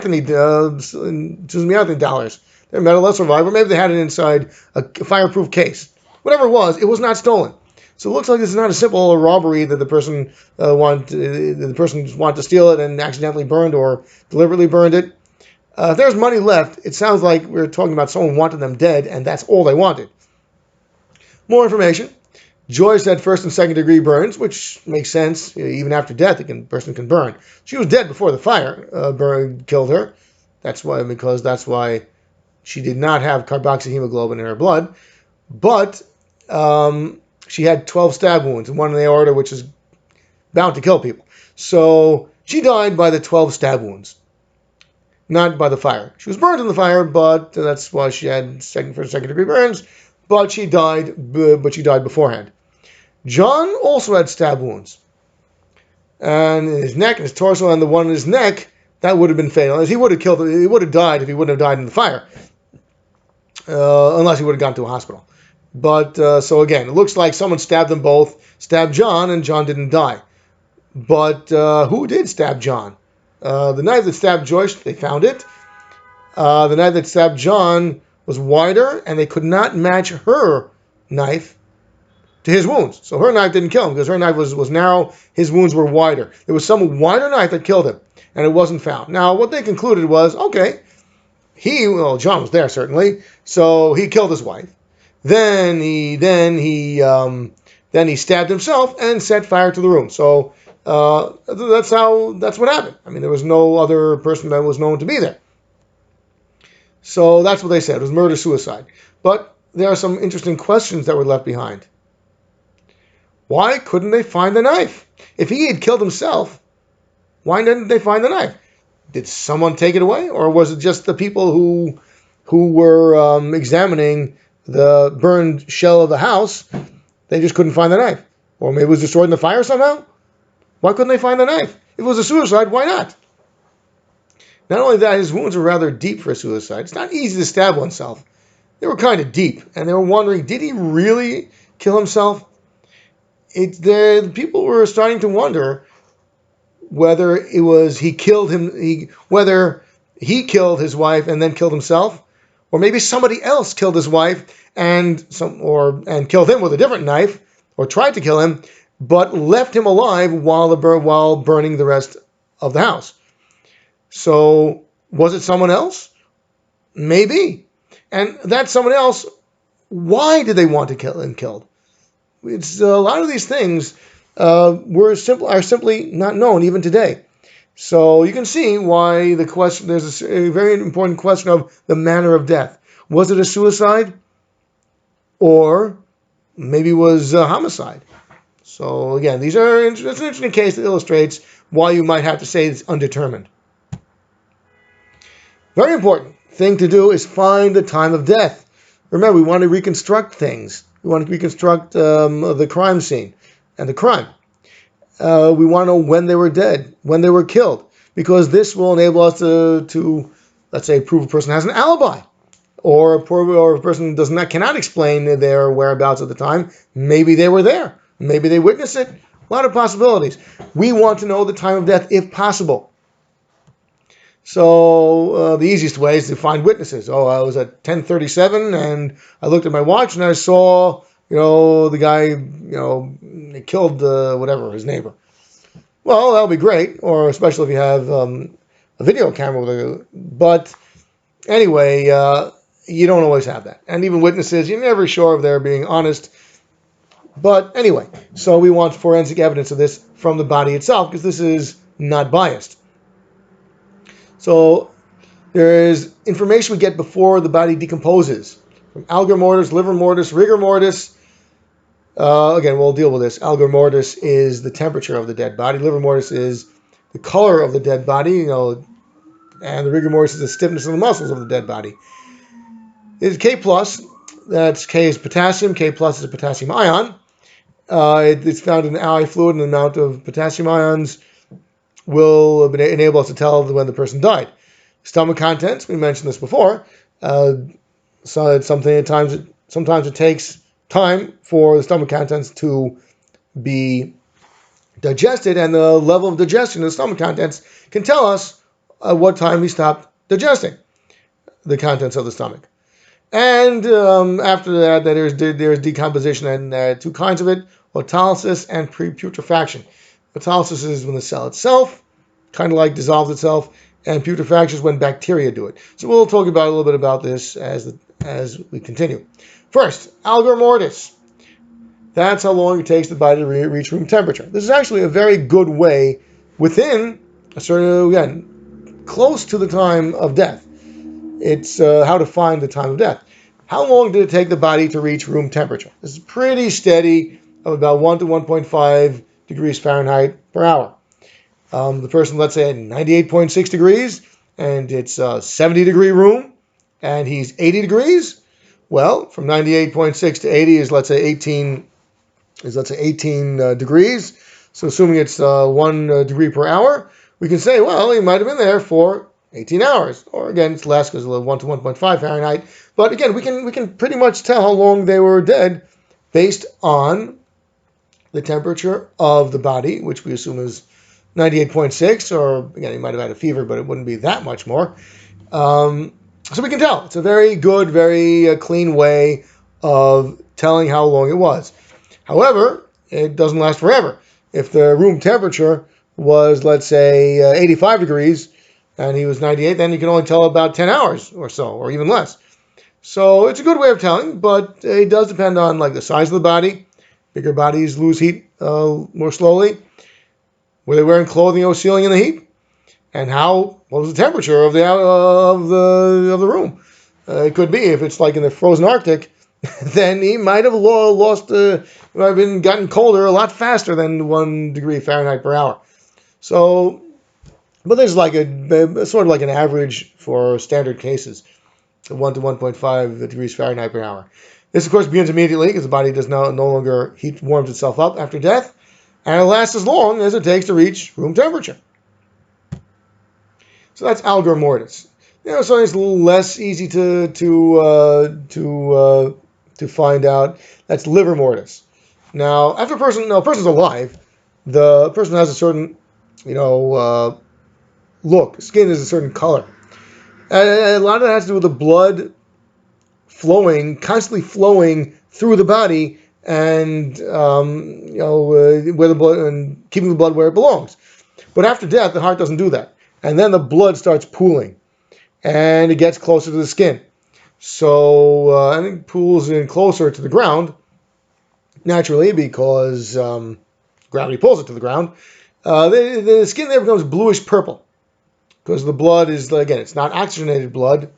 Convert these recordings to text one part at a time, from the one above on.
Anthony dollars. Their metal less survivor. Maybe they had it inside a fireproof case. Whatever it was not stolen. So it looks like this is not a simple robbery that the person wanted to steal it and accidentally burned or deliberately burned it. If there's money left, it sounds like we're talking about someone wanted them dead, and that's all they wanted. More information. Joyce had first and second degree burns, which makes sense. Even after death, a person can burn. She was dead before the fire killed her. That's why she did not have carboxyhemoglobin in her blood. But she had 12 stab wounds and one in the aorta, which is bound to kill people. So she died by the 12 stab wounds, not by the fire. She was burned in the fire, but that's why she had first and second degree burns. But she died beforehand. John also had stab wounds, and in his neck, his torso, and the one in his neck that would have been fatal. He would have died if he wouldn't have died in the fire, unless he would have gone to a hospital. But so again, it looks like someone stabbed them both. Stabbed John, and John didn't die. But who did stab John? The knife that stabbed Joyce, they found it. The knife that stabbed John was wider, and they could not match her knife to his wounds. So her knife didn't kill him because her knife was narrow. His wounds were wider. There was some wider knife that killed him, and it wasn't found. Now, what they concluded was, okay, John was there certainly, so he killed his wife. Then he stabbed himself and set fire to the room. So that's what happened. I mean, there was no other person that was known to be there. So that's what they said. It was murder-suicide. But there are some interesting questions that were left behind. Why couldn't they find the knife? If he had killed himself, why didn't they find the knife? Did someone take it away? Or was it just the people who were examining the burned shell of the house? They just couldn't find the knife. Or maybe it was destroyed in the fire somehow? Why couldn't they find the knife? If it was a suicide, why not? Not only that, his wounds were rather deep for a suicide. It's not easy to stab oneself. They were kind of deep, and they were wondering, did he really kill himself? The people were starting to wonder whether it was whether he killed his wife and then killed himself, or maybe somebody else killed his wife and killed him with a different knife, or tried to kill him, but left him alive while burning the rest of the house. So, was it someone else? Maybe. And that someone else, why did they want to kill him killed? It's a lot of these things are simply not known even today. So you can see why there's a very important question of the manner of death. Was it a suicide? Or maybe it was a homicide? So again, it's an interesting case that illustrates why you might have to say it's undetermined. Very important thing to do is find the time of death. Remember, we want to reconstruct things. We want to reconstruct the crime scene and the crime. We want to know when they were dead, when they were killed, because this will enable us to let's say, prove a person has an alibi, or a person cannot explain their whereabouts at the time. Maybe they were there. Maybe they witnessed it. A lot of possibilities. We want to know the time of death if possible. So the easiest way is to find witnesses. Oh, I was at 10:37 and I looked at my watch and I saw, the guy, killed his neighbor. Well, that'll be great, or especially if you have a video camera but anyway, you don't always have that. And even witnesses, you're never sure if they're being honest. But anyway, so we want forensic evidence of this from the body itself, because this is not biased. So there is information we get before the body decomposes. From Algor Mortis, liver mortis, rigor mortis. Again, we'll deal with this. Algor Mortis is the temperature of the dead body. Liver mortis is the color of the dead body, and the rigor mortis is the stiffness of the muscles of the dead body. It's K+, that's K is potassium, K+ is a potassium ion. It's found in the eye fluid, and the amount of potassium ions will enable us to tell when the person died. Stomach contents, we mentioned this before. So it's something sometimes it takes time for the stomach contents to be digested, and the level of digestion of the stomach contents can tell us at what time he stopped digesting the contents of the stomach. And after that, there's decomposition, and there are two kinds of it: autolysis and putrefaction. Autolysis is when the cell itself kind of like dissolves itself, and putrefaction is when bacteria do it. So we'll talk about a little bit about this as we continue. First, Algor Mortis. That's how long it takes the body to reach room temperature. This is actually a very good way within a certain, again, close to the time of death. It's how to find the time of death. How long did it take the body to reach room temperature? This is pretty steady, of about 1 to 1.5 degrees Fahrenheit per hour. The person, let's say, at 98.6 degrees, and it's a 70-degree room, and he's 80 degrees. Well, from 98.6 to 80 is, let's say, 18 degrees. So assuming it's 1 degree per hour, we can say, well, he might have been there for 18 hours. Or again, it's less because of 1 to 1.5 Fahrenheit. But again, we can pretty much tell how long they were dead based on the temperature of the body, which we assume is 98.6, or again, he might have had a fever, but it wouldn't be that much more. So we can tell. It's a very good, very clean way of telling how long it was. However, it doesn't last forever. If the room temperature was, let's say, 85 degrees, and he was 98, then you can only tell about 10 hours or so, or even less. So it's a good way of telling, but it does depend on like the size of the body. Bigger bodies lose heat more slowly. Were they wearing clothing or sealing in the heat? And what was the temperature of the room? It could be, if it's like in the frozen Arctic, then he might have gotten colder a lot faster than 1 degree Fahrenheit per hour. So, but there's like a sort of like an average for standard cases, 1 to 1.5 degrees Fahrenheit per hour. This, of course, begins immediately because the body does no longer warms itself up after death, and it lasts as long as it takes to reach room temperature. So that's Algor Mortis. So it's a little less easy to find out. That's liver mortis. Now, after a person's alive, the person has a certain, look. Skin is a certain color. A lot of that has to do with the blood constantly flowing through the body, and where the blood, and keeping the blood where it belongs. But after death, the heart doesn't do that, and then the blood starts pooling, and it gets closer to the skin. So I think pools in closer to the ground naturally because gravity pulls it to the ground. The skin there becomes bluish purple because the blood is, again, it's not oxygenated blood,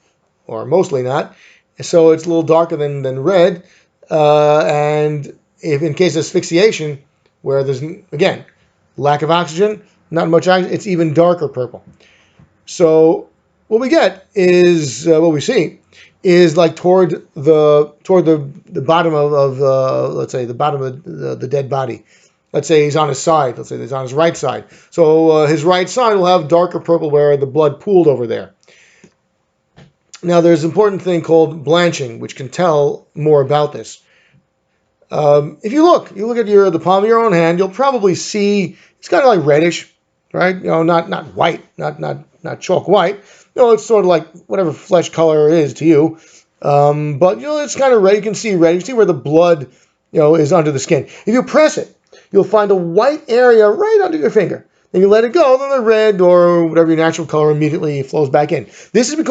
or mostly not. So it's a little darker than red, and if in case of asphyxiation, where there's, again, lack of oxygen, not much oxygen, it's even darker purple. So what we see is like toward the bottom of let's say the bottom of the dead body. Let's say he's on his side. Let's say he's on his right side. So his right side will have darker purple where the blood pooled over there. Now, there's an important thing called blanching, which can tell more about this. If you look at the palm of your own hand, you'll probably see it's kind of like reddish, right? Not white, not chalk white. It's sort of like whatever flesh color it is to you. But it's kind of red. You can see red. You see where the blood, is under the skin. If you press it, you'll find a white area right under your finger. Then you let it go, then the red or whatever your natural color immediately flows back in. This is because